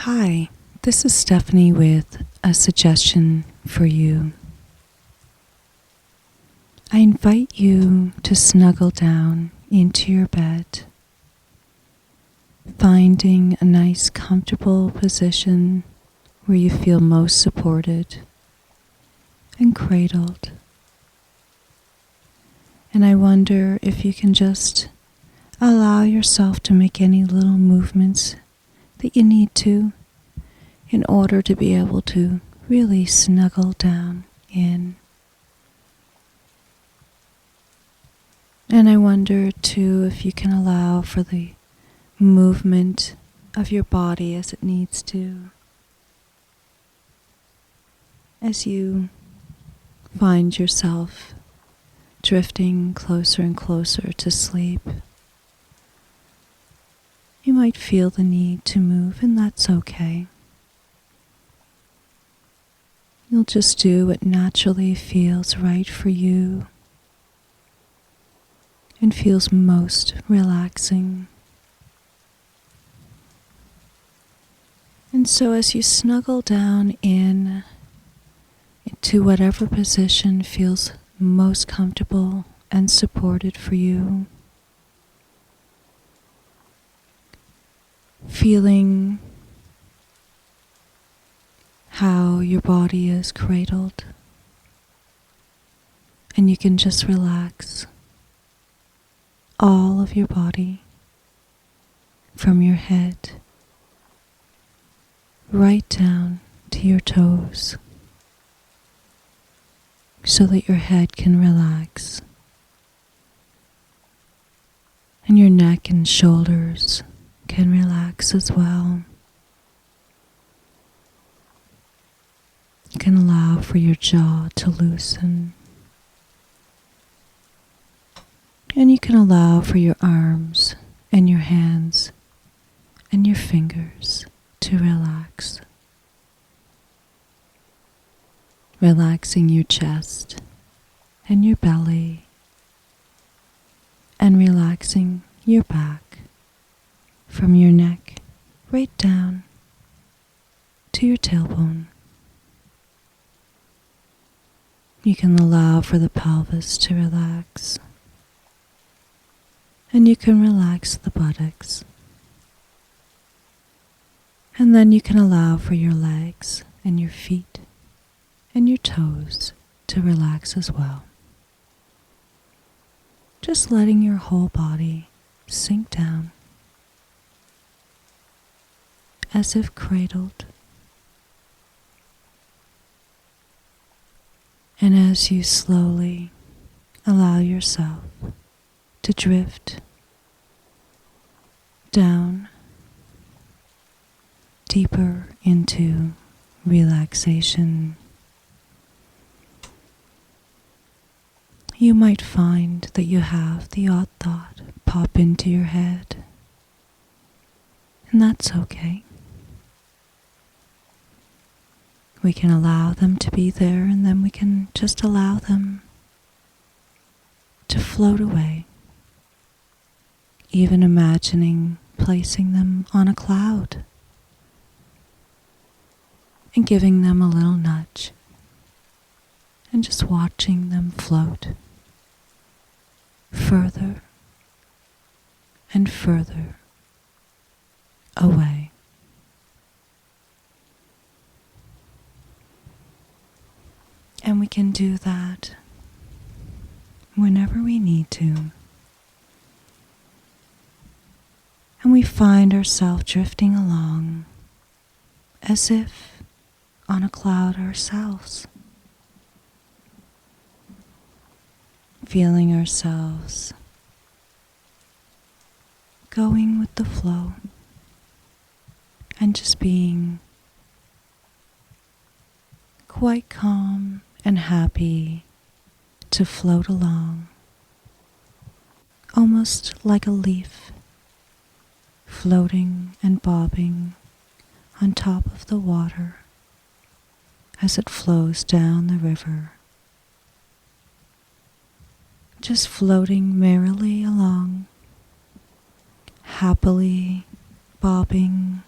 Hi, this is Stephanie with a suggestion for you. I invite you to snuggle down into your bed, finding a nice comfortable position where you feel most supported and cradled. And I wonder if you can just allow yourself to make any little movements that you need to in order to be able to really snuggle down in. And I wonder too if you can allow for the movement of your body as it needs to, as you find yourself drifting closer and closer to sleep. You might feel the need to move, and that's okay. You'll just do what naturally feels right for you and feels most relaxing. And so as you snuggle down into whatever position feels most comfortable and supported for you, feeling how your body is cradled, and you can just relax all of your body from your head right down to your toes so that your head can relax and your neck and shoulders can relax as well. You can allow for your jaw to loosen. And you can allow for your arms and your hands and your fingers to relax. Relaxing your chest and your belly, and relaxing your back from your neck right down to your tailbone. You can allow for the pelvis to relax, and you can relax the buttocks. And then you can allow for your legs and your feet and your toes to relax as well. Just letting your whole body sink down as if cradled. And as you slowly allow yourself to drift down deeper into relaxation, you might find that you have the odd thought pop into your head, and that's okay. We can allow them to be there, and then we can just allow them to float away, even imagining placing them on a cloud and giving them a little nudge and just watching them float further and further away. And we can do that whenever we need to. And we find ourselves drifting along as if on a cloud ourselves, feeling ourselves going with the flow and just being quite calm and happy to float along, almost like a leaf floating and bobbing on top of the water as it flows down the river, just floating merrily along, happily bobbing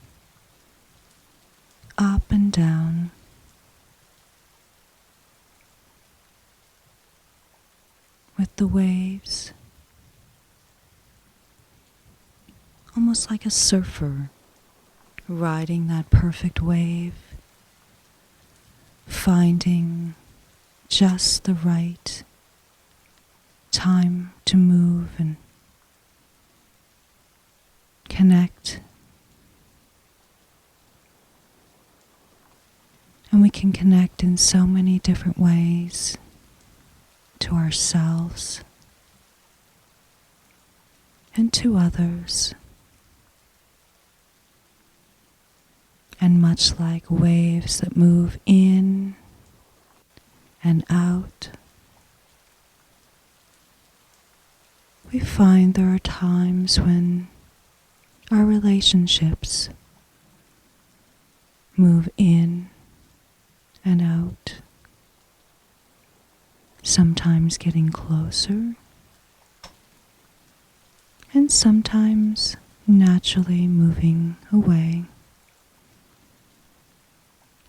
with the waves, almost like a surfer riding that perfect wave, finding just the right time to move and connect. And we can connect in so many different ways to ourselves and to others. And much like waves that move in and out, we find there are times when our relationships move in and out, sometimes getting closer and sometimes naturally moving away.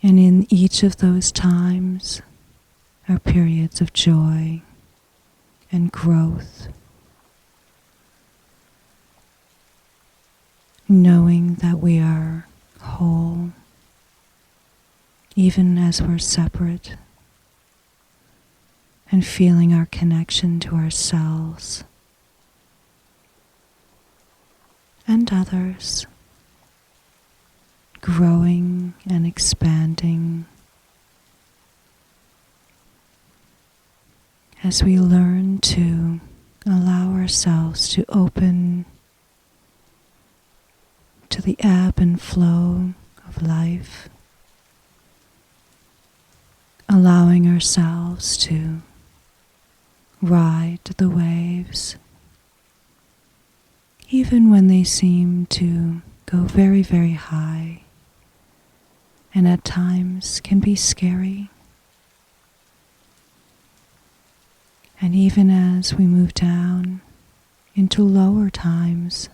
And in each of those times are periods of joy and growth, knowing that we are whole even as we're separate, and feeling our connection to ourselves and others, growing and expanding as we learn to allow ourselves to open to the ebb and flow of life, allowing ourselves to ride the waves, even when they seem to go very, very high, and at times can be scary. And even as we move down into lower times,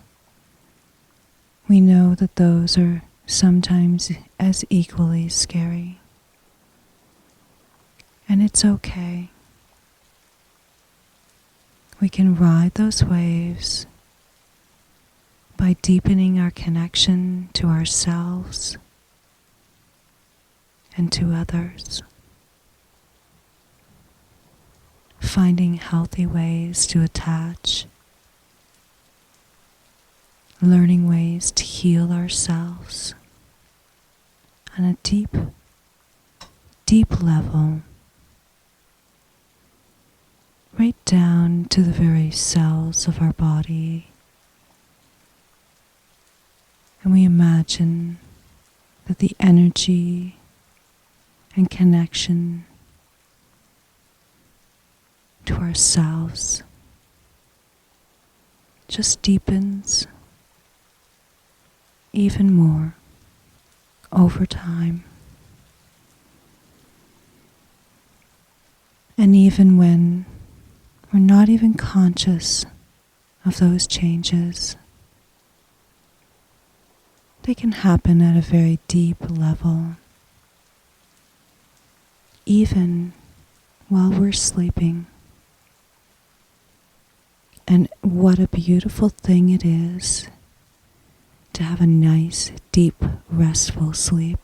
we know that those are sometimes as equally scary. And it's okay. We can ride those waves by deepening our connection to ourselves and to others, finding healthy ways to attach, learning ways to heal ourselves on a deep, deep level, right down to the very cells of our body. And we imagine that the energy and connection to ourselves just deepens even more over time. And even when we're not even conscious of those changes, they can happen at a very deep level, even while we're sleeping. And what a beautiful thing it is to have a nice, deep, restful sleep.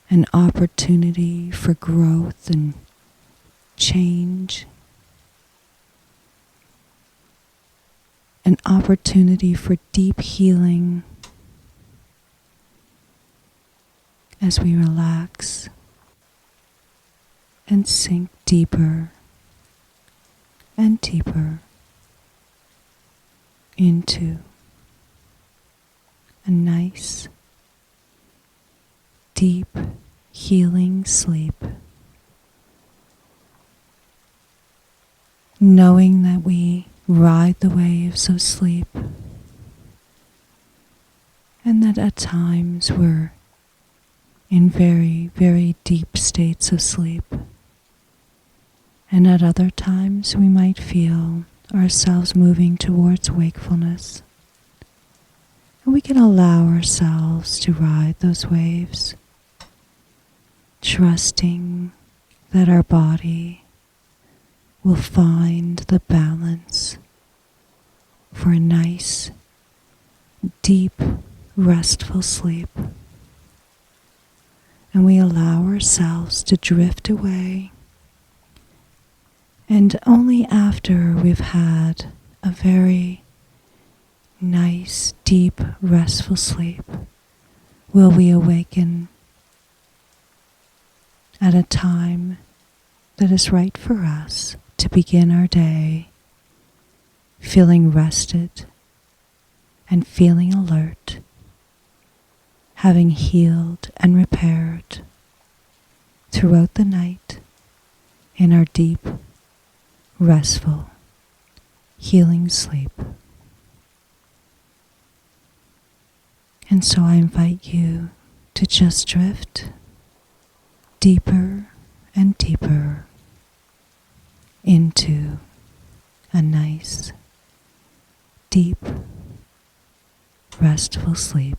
An opportunity for growth and change. An opportunity for deep healing as we relax and sink deeper and deeper into a nice, deep, healing sleep, knowing that we ride the waves of sleep, and that at times we're in very, very deep states of sleep, and at other times we might feel ourselves moving towards wakefulness. And we can allow ourselves to ride those waves, trusting that our body will find the balance for a nice, deep, restful sleep. And we allow ourselves to drift away. And only after we've had a very nice, deep, restful sleep will we awaken at a time that is right for us to begin our day feeling rested and feeling alert, having healed and repaired throughout the night in our deep, restful, healing sleep. And so I invite you to just drift deeper and deeper into a nice, deep, restful sleep.